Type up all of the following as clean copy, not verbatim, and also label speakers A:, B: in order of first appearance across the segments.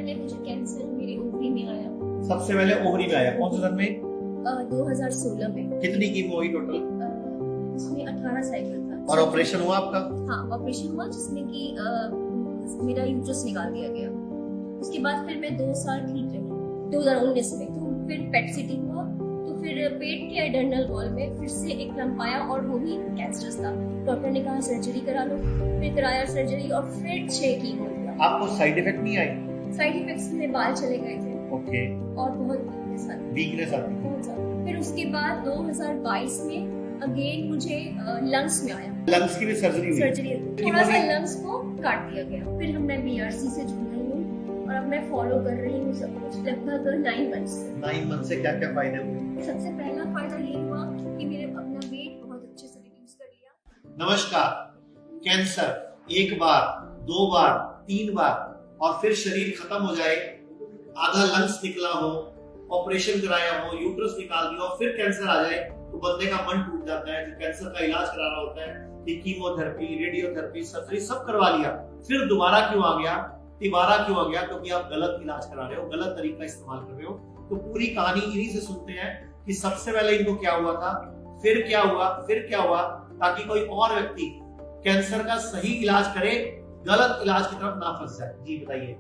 A: पहले मुझे कैंसर मेरे ओवरी में आया।
B: सबसे पहले ओवरी में आया, कौन से सन में?
A: 2016 में।
B: कितनी कीमो हुई टोटल?
A: उसमें 18 साइकिल था।
B: और ऑपरेशन हुआ आपका?
A: हाँ, ऑपरेशन हुआ जिसमें कि मेरा यूट्रस निकाल दिया गया। उसके बाद फिर मैं 2 साल ठीक रही 2019 में। तो फिर पेट सीटी हुआ, तो फिर पेट के एडर्नल वॉल में फिर से एक लंप आया और वो भी कैंसरस था। डॉक्टर ने कहा सर्जरी करा लो, फिर कराया सर्जरी और फिर 6 कीमो लिया।
B: आपको साइड इफेक्ट नहीं आए?
A: साइड इफेक्ट्स में बाल चले गए थे
B: ओके।
A: और बहुत वीकनेस आती
B: वीकनेस आती थी।
A: बहुत ज्यादा। फिर उसके बाद 2022 में अगेन मुझे लंग्स में आया।
B: लंग्स की भी सर्जरी हुई?
A: सर्जरी थोड़ा सा लंग्स को काट दिया गया। फिर हमने बीआरसी से जुड़ गई हूँ और अब मैं फॉलो कर रही हूँ सब कुछ लगभग 9 मंथ से।
B: 9 मंथ से क्या क्या फायदे हुए?
A: सबसे पहला फायदा ये हुआ कि मेरे अपना वेट बहुत अच्छे से रिड्यूस कर लिया।
B: नमस्कार। कैंसर एक बार, 2 बार, 3 बार और फिर शरीर खत्म हो जाए, आधा लंग्स निकला हो, ऑपरेशन कराया हो, यूट्रस निकाल दिया और फिर कैंसर आ जाए तो बंदे का मन टूट जाता है। जो कैंसर का इलाज करा रहा होता है कि कीमोथेरेपी, रेडियोथेरेपी, सर्जरी सब करवा लिया, फिर दोबारा क्यों आ गया, तिबारा क्यों आ गया? क्योंकि आप गलत इलाज करा रहे हो, गलत तरीका इस्तेमाल कर रहे हो। तो पूरी कहानी इन्हीं से सुनते हैं कि सबसे पहले इनको क्या हुआ था, फिर क्या हुआ, फिर क्या हुआ, ताकि कोई और व्यक्ति कैंसर का सही इलाज करे, गलत इलाज की तरफ ना फंस जाए। जी बताइए।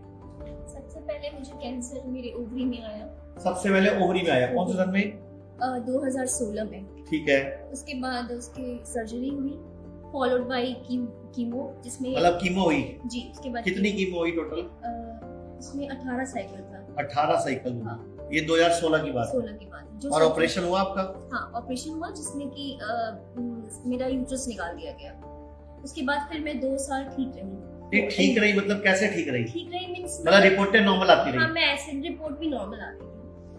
A: सबसे पहले मुझे कैंसर मेरे ओवरी में आया।
B: सबसे पहले ओवरी में आया, कौन से सन में?
A: 2016 में।
B: ठीक है।
A: उसके बाद उसकी सर्जरी हुई फॉलोड बाय कीमो, जिसमें
B: मतलब कीमो हुई?
A: जी। उसके बाद
B: कितनी कीमो हुई टोटल?
A: उसमें 18 साइकिल था।
B: 18 साइकिल हुई।
A: हाँ।
B: ये 2016 की बात है।
A: 16 की बात जो
B: और ऑपरेशन हुआ आपका?
A: हाँ, ऑपरेशन हुआ जिसमें कि मेरा यूट्रस निकाल दिया गया। उसके बाद फिर मैं 2 साल ठीक रही।
B: ठीक रही मतलब कैसे ठीक रही?
A: ठीक रही मींस
B: मतलब रिपोर्टें नॉर्मल आती रही?
A: हाँ, मैं एसिड रिपोर्ट भी नॉर्मल आ रही थी।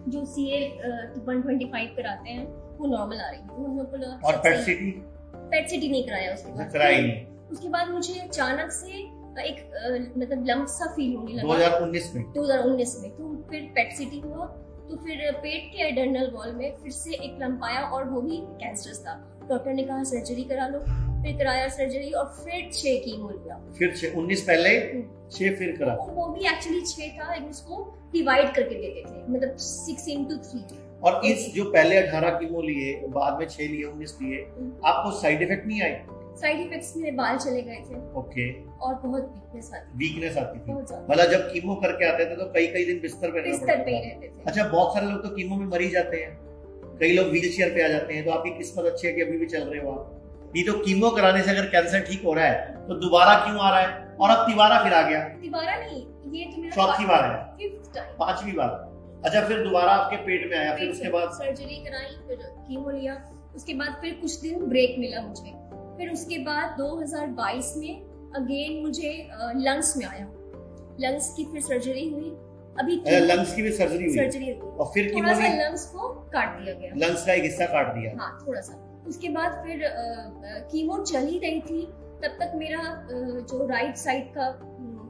A: जो CA 125 कराते हैं वो नॉर्मल आ रही थी।
B: और पेट सीटी?
A: पेट सीटी नहीं कराया उसके बाद।
B: कराई नहीं?
A: उसके बाद मुझे अचानक से एक मतलब लंप सा फील होने लगा
B: 2019 में।
A: 2019 में। तो फिर पेट सीटी हुआ, तो फिर पेट के एडर्नल वॉल में फिर से एक लंप आया और वो भी कैंसरस था। डॉक्टर ने कहा सर्जरी करा लो, फिर कराया सर्जरी और फिर 6 कीमो लिया।
B: फिर 19 पहले 6 फिर करा?
A: वो भी एक्चुअली 6 था, लेकिन उसको डिवाइड करके देते थे, मतलब 6 into 3।
B: और इस जो पहले 18 कीमो लिए, बाद में 6 लिए, 19 लिए, आपको साइड इफेक्ट नहीं आए?
A: साइड इफेक्ट्स में बाल चले गए थे
B: ओके।
A: और बहुत वीकनेस आती
B: वीकनेस आती थी?
A: बहुत ज्यादा।
B: मतलब जब कीमो करके आते थे तो कई कई दिन बिस्तर पे रहना
A: बिस्तर
B: पड़ता
A: पे ही
B: था।
A: रहते थे।
B: अच्छा, बहुत सारे लोग तो कीमो में मर ही जाते हैं, कई लोग व्हील चेयर पे आ जाते हैं। तो आपकी किस्मत अच्छी है कि अभी भी चल रहे हो आप। ये तो कीमो कराने से अगर कैंसर ठीक हो रहा है तो दोबारा क्यों आ रहा है? और अब तिबारा फिर आ गया?
A: तिबारा नहीं, ये तो मेरा
B: चौथी बार है?
A: 5th time.
B: 5वीं बार। अच्छा, फिर दोबारा आपके पेट में आया, फिर उसके बाद?
A: सर्जरी कराई, फिर कीमो लिया। उसके बाद फिर कुछ दिन ब्रेक मिला मुझे। फिर उसके बाद 2022 में अगेन मुझे लंग्स में आया। लंग्स की फिर सर्जरी हुई। अभी
B: लंग्स की भी सर्जरी हुई?
A: सर्जरी हुई
B: और फिर
A: थोड़ा सा लंग्स को काट दिया गया।
B: लंग्स का एक हिस्सा काट दिया?
A: हाँ, थोड़ा सा। उसके बाद फिर कीमो चल ही रही थी, तब तक मेरा जो राइट साइड का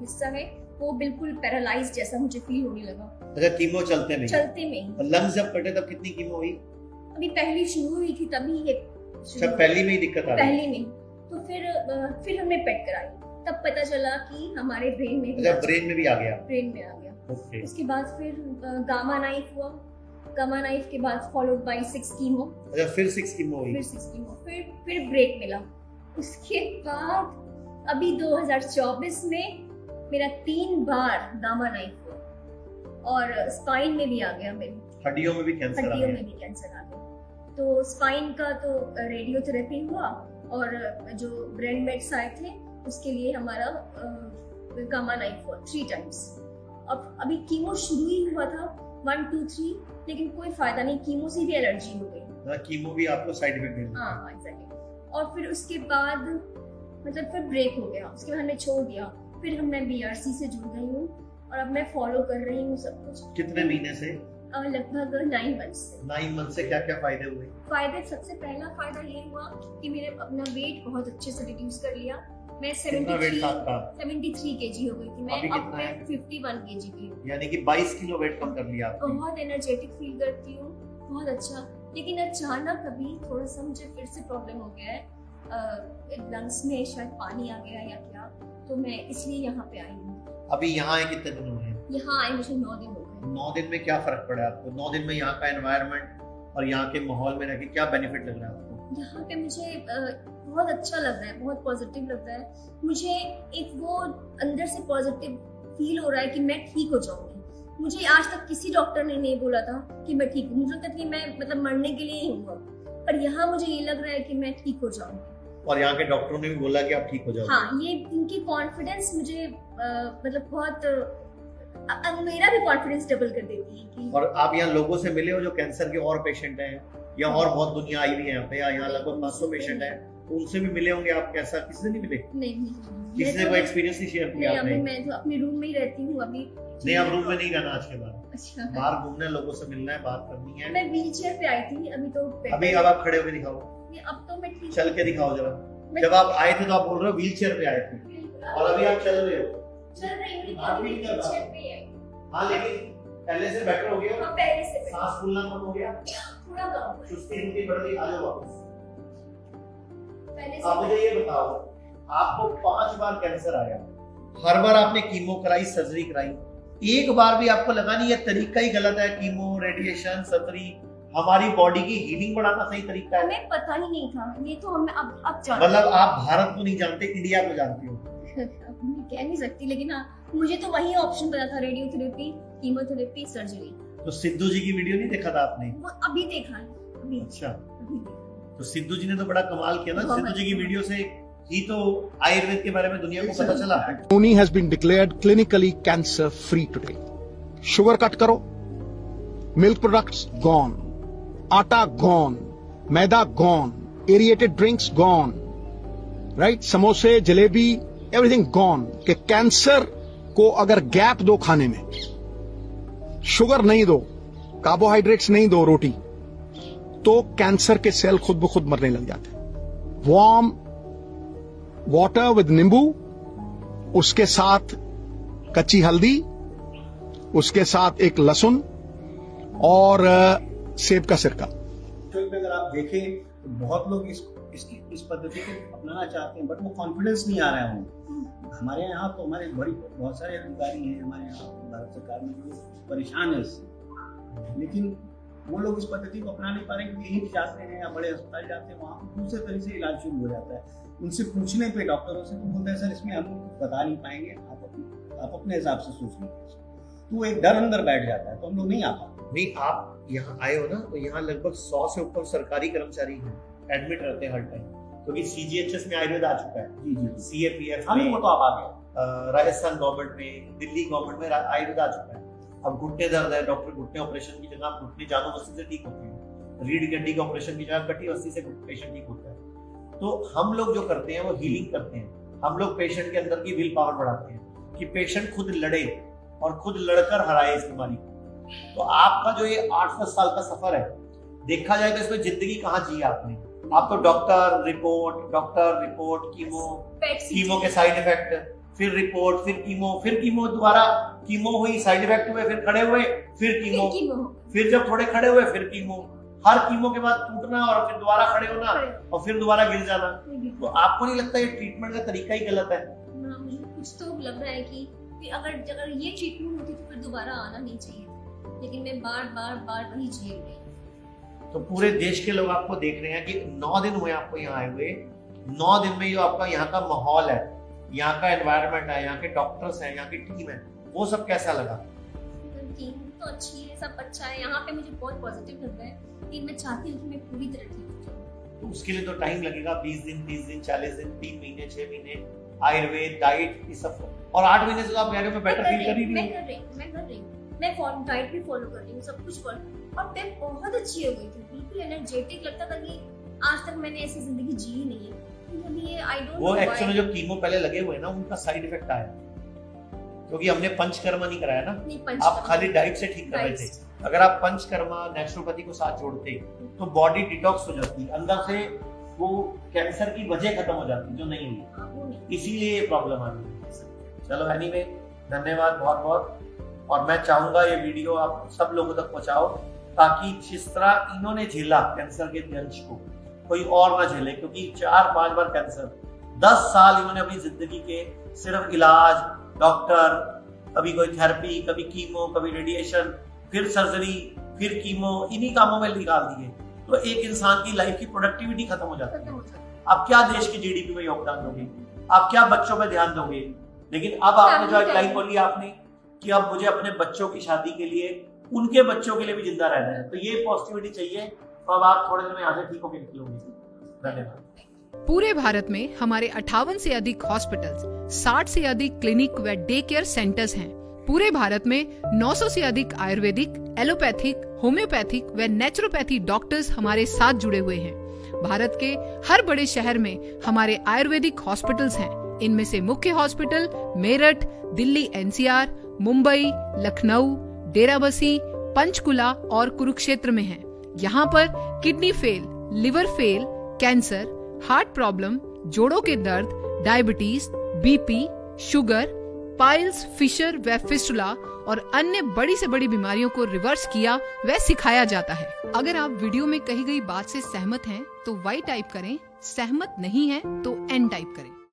A: हिस्सा है वो बिल्कुल पैरालाइज जैसा मुझे फील होने लगा।
B: अच्छा, कीमो चलते में?
A: चलते में ही।
B: लंग्स जब कटे तब कितनी कीमो हुई?
A: अभी पहली शुरू हुई थी तभी ये
B: अच्छा, पहली में ही दिक्कत आ रही?
A: पहली में। तो फिर हमने पेट कराई, तब पता चला कि हमारे ब्रेन में
B: अच्छा, ब्रेन में भी आ गया?
A: ब्रेन में आ गया।
B: ओके।
A: उसके बाद फिर गामा नाइफ हुआ। गामा नाइफ के बाद फॉलोड बाय 6 कीमो।
B: अच्छा, फिर 6 कीमो हुई?
A: फिर 6 कीमो, फिर ब्रेक मिला। उसके बाद अभी 2024 में मेरा 3 बार गामा नाइफ हुआ और स्पाइन में भी आ गया, मेरी
B: हड्डियों में भी कैंसर आ
A: हड्डियों
B: गया?
A: में भी कैंसर आ गया। तो स्पाइन का तो रेडियोथेरेपी हुआ और जो ब्रेन मेट्स आए थे उसके लिए हमारा गामा नाइफ हुआ 3 टाइम्स। अब अभी कीमो शुरू ही हुआ था 1 2 3, लेकिन कोई फायदा नहीं, कीमो से भी एलर्जी हो गई।
B: कीमो भी आपको साइड इफेक्ट दे देता है?
A: हाँ, एग्जैक्टली। और फिर उसके बाद मतलब फिर ब्रेक हो गया, उसके बाद हमने छोड़ दिया। फिर मैं बीआरसी से जुड़ गई हूँ और अब मैं फॉलो कर रही हूँ सब कुछ।
B: कितने महीने से?
A: लगभग 9 मंथ से।
B: 9 मंथ से क्या क्या फायदे हुए?
A: फायदे, सबसे पहला फायदा ये हुआ कि मेरे अपना वेट बहुत अच्छे से रिड्यूस कर लिया। मैं
B: कितना वेट था आपका?
A: 73 kg हो गई थी मैं।
B: अभी
A: अब
B: कितना
A: मैं
B: है?
A: 51 kg की हूँ।
B: यानी कि 22 किलो वेट कम कर लिया आपने।
A: बहुत एनर्जेटिक फील करती हूँ, बहुत अच्छा। लेकिन अचानक अभी थोड़ा सा मुझे फिर से प्रॉब्लम हो गया है, लंग्स में शायद पानी आ गया या क्या, तो मैं इसलिए यहाँ पे आई हूँ।
B: अभी यहाँ है कितने दिन हुए हैं?
A: यहाँ आए मुझे 9 दिन हो गए।
B: 9 दिन में क्या फर्क पड़ा आपको? 9 दिन में यहाँ का एनवायरनमेंट और यहाँ के माहौल में रह के क्या बेनिफिट लग रहा है आपको?
A: यहाँ पे मुझे बहुत अच्छा लग रहा है, बहुत पॉजिटिव लगता है मुझे। एक वो अंदर से पॉजिटिव फील हो रहा है कि मैं ठीक हो जाऊंगी। मुझे आज तक किसी डॉक्टर ने नहीं बोला था कि मैं ठीक हूँ। मुझे लगता था कि मैं मतलब मरने के लिए ही हूँ, पर यहाँ मुझे ये लग रहा है कि मैं ठीक हो जाऊंगी।
B: और यहाँ के डॉक्टरों ने भी बोला कि आप ठीक हो जाओगे।
A: हाँ, ये इनकी कॉन्फिडेंस मुझे मतलब बहुत मेरा भी कॉन्फिडेंस डबल कर देती है कि।
B: और आप यहाँ लोगों से मिले हो जो कैंसर के और पेशेंट हैं, या और बहुत दुनिया आई हुई है यहाँ पे, यहाँ लगभग 500 पेशेंट हैं, तो उनसे भी मिले होंगे आप? कैसा, किसी से नहीं मिले?
A: नहीं,
B: किसी से कोई एक्सपीरियंस नहीं शेयर किया आपने?
A: मैं तो अपने रूम में ही रहती हूँ अभी।
B: नहीं, आप रूम में नहीं रहना आज के बाद।
A: अच्छा,
B: बाहर घूमना है, लोगों से मिलना है, बात करनी है।
A: मैं व्हील चेयर पे आई थी, अभी तो
B: अभी अब आप खड़े होकर दिखाओ,
A: अब तो मैं ठीक
B: चल के दिखाओ जरा। जब आप आए थे तो आप बोल रहे हो व्हील चेयर पे आए थे, और अभी आप चल रहे हो।
A: चल रही हूँ,
B: आप भी
A: व्हील
B: कर रहा
A: चेयर पे है।
B: हाँ, लेकिन पहले से बेटर हो गया?
A: हाँ, पहले से
B: सांस फूलना कम हो गया,
A: थोड़ा कम,
B: सुस्ती उनकी बढ़ गई। आ जाओ वापस।
A: पहले
B: आप
A: से।
B: मुझे ये बताओ, आपको 5 बार कैंसर आया, हर बार आपने कीमो कराई, सर्जरी कराई, एक बार भी आपको लगा नहीं ये तरीका ही गलत है, कीमो, रेडिएशन, सर्जरी हमारी बॉडी की हीलिंग बढ़ाना सही तरीका है?
A: हमें पता ही नहीं था, ये तो हमें अब जानते हैं।
B: मतलब आप भारत को नहीं जानते, इंडिया को जानते हो?
A: अब मैं कह नहीं सकती, लेकिन हाँ, मुझे तो वही ऑप्शन पता था, रेडियोथेरेपी, कीमोथेरेपी, सर्जरी।
B: तो सिद्धू जी की वीडियो नहीं देखा था आपने?
A: वो अभी देखा है, अभी
B: अच्छा,
A: अभी देखा।
B: तो सिद्धू जी ने तो बड़ा कमाल किया ना।
A: बहुत।
B: सिद्धू जी की वीडियो से ही तो आयुर्वेद के बारे में दुनिया को पता चला।
C: Tony has been declared clinically cancer free today. Sugar cut करो, milk products gone, आटा gone, मैदा gone, aerated drinks gone, right? समोसे, जलेबी, everything gone. कि कैंसर को अगर गैप दो खाने में, शुगर नहीं दो, कार्बोहाइड्रेट्स नहीं दो रोटी, तो कैंसर के सेल खुद ब खुद मरने लग जाते हैं। वार्म वाटर विद नींबू, उसके साथ कच्ची हल्दी, उसके साथ एक लहसुन और सेब का सिरका।
D: तो अगर आप देखें तो बहुत लोग इस पद्धति को अपनाना चाहते हैं, बट वो कॉन्फिडेंस नहीं आ रहा है उनको। हमारे यहाँ तो हमारे बहुत सारे अधिकारी हैं हमारे यहाँ भारत सरकार में जो परेशान है इससे, लेकिन वो लोग इस पद्धति को अपना नहीं पा रहे क्योंकि एम्स जाते हैं या बड़े अस्पताल जाते हैं, वहाँ पर दूसरे तरह से इलाज शुरू हो जाता है। उनसे पूछने पे डॉक्टरों से तो बोलते हैं सर इसमें हम बता नहीं पाएंगे, आप अपने हिसाब से सोच लीजिए। तो एक डर अंदर बैठ जाता है, तो हम लोग नहीं आ पाते।
B: नहीं, आप यहाँ आए हो ना, तो यहाँ लगभग 100 से ऊपर सरकारी कर्मचारी हैं, एडमिट रहते हैं हर टाइम, क्योंकि CGHS में आयुर्वेद आ चुका है।
D: जी जी,
B: CAPF
D: हाँ
B: में,
D: वो तो आप आ गए।
B: राजस्थान गवर्नमेंट में, दिल्ली गवर्नमेंट में आयुर्वेद आ चुका है। अब घुटने दर्द है, डॉक्टर घुटने ऑपरेशन की जगह घुटने जानो मस्ती से ठीक होते हैं, रीढ़ की हड्डी का ऑपरेशन की जगह कटी वस्ती से पेशेंट ठीक होता है। तो हम लोग जो करते हैं वो हीलिंग करते हैं। हम लोग पेशेंट के अंदर की विल पावर बढ़ाते हैं कि पेशेंट खुद लड़े और खुद लड़कर हराए इस बीमारी को। तो आपका जो ये 8-10 साल का सफर है, देखा जाए तो इसमें जिंदगी कहाँ जी आपने? आप तो डॉक्टर रिपोर्ट, कीमो के साइड इफेक्ट, फिर रिपोर्ट, फिर कीमो, दोबारा कीमो हुई, साइड इफेक्ट हुए, फिर खड़े हुए, फिर कीमो, फिर जब थोड़े खड़े हुए फिर कीमो, हर कीमो के बाद टूटना और फिर दोबारा खड़े होना और फिर दोबारा गिर जाना। तो आपको नहीं लगता ये ट्रीटमेंट का तरीका ही गलत है?
A: मुझे कुछ तो लग रहा है कि अगर ये ट्रीटमेंट होती तो फिर दोबारा आना नहीं चाहिए, लेकिन मैं बार वही झेल रही हूँ।
B: तो पूरे देश के लोग आपको देख रहे हैं कि 9 दिन हुए आपको यहाँ आए हुए, 9 दिन में जो आपका यहाँ का माहौल है, यहाँ का एनवायरनमेंट है, यहाँ के डॉक्टर्स हैं, यहाँ की टीम है, वो सब कैसा लगा?
A: टीम तो अच्छी है, सब अच्छा है, यहाँ पे मुझे बहुत पॉजिटिव लग रहा है, लेकिन मैं चाहती हूँ कि मैं पूरी तरह ठीक हो जाऊँ।
B: तो उसके लिए तो टाइम लगेगा, 20 दिन, 30 दिन, 40 दिन, 3 महीने, 6 महीने, आयुर्वेद, डाइट, ये सब। और 8 महीने से तो आप कह रहे हो मैं बेटर फील कर ही रही हूँ।
A: मैं डाइट भी फॉलो कर रही हूँ, सब कुछ फॉलो, और मैं बहुत अच्छी हो गई थी, बिल्कुल एनर्जेटिक लगता था कि आज तक मैंने ऐसी जिंदगी जी ही नहीं है।
B: वो एक्चुअली जो कीमो पहले लगे हुए ना, उनका साइड इफेक्ट आया, क्योंकि हमने पंचकर्मा नहीं कराया ना, आप खाली डाइट से ठीक कर रहे थे। अगर आप पंचकर्मा, नेचुरोपैथी को साथ जोड़ते तो बॉडी डिटॉक्स हो जाती, अंदर से वो कैंसर की वजह खत्म हो जाती जो नहीं हुई, इसीलिए ये प्रॉब्लम आ रही। चलो एनीवे, धन्यवाद बहुत बहुत, और मैं चाहूंगा ये वीडियो आप सब लोगों तक पहुंचाओ, ताकि जिस तरह इन्होंने झेला कैंसर के दंश को, कोई और ना झेले, क्योंकि 4-5 बार कैंसर, 10 साल इन्होंने अपनी जिंदगी के सिर्फ इलाज, डॉक्टर, कभी कोई थेरेपी, कभी कीमो, कभी रेडिएशन, फिर सर्जरी, फिर कीमो, इन्हीं कामों में निकाल दिए तो एक इंसान की लाइफ की प्रोडक्टिविटी खत्म हो जाती है। आप क्या देश की जीडीपी में योगदान दोगे, आप क्या बच्चों पे ध्यान दोगे। लेकिन अब आपने जो एक लाइन बोली आपने कि अब मुझे अपने बच्चों की शादी के लिए, उनके बच्चों के लिए भी जिंदा रहना है, तो ये पॉजिटिविटी चाहिए। तो अब आप थोड़े दिन में यहाँ से ठीक होकर निकलोगे। धन्यवाद।
E: पूरे भारत में हमारे 58 से अधिक हॉस्पिटल्स, 60 से अधिक क्लिनिक व डे केयर सेंटर्स हैं। पूरे भारत में 900 से अधिक आयुर्वेदिक, एलोपैथिक, होम्योपैथिक व नेचुरोपैथी डॉक्टर्स हमारे साथ जुड़े हुए हैं। भारत के हर बड़े शहर में हमारे आयुर्वेदिक हॉस्पिटल्स हैं। इनमें से मुख्य हॉस्पिटल मेरठ, दिल्ली एनसीआर, मुंबई, लखनऊ, डेराबसी, पंचकुला और कुरुक्षेत्र में हैं। यहाँ पर kidney fail, liver fail, cancer, heart problem, जोड़ों के दर्द, diabetes, BP, sugar, piles, fissure व फिस्टुला और अन्य बड़ी से बड़ी बीमारियों को रिवर्स किया व सिखाया जाता है। अगर आप वीडियो में कही गई बात से सहमत हैं तो Y टाइप करें, सहमत नहीं हैं तो N टाइप करें।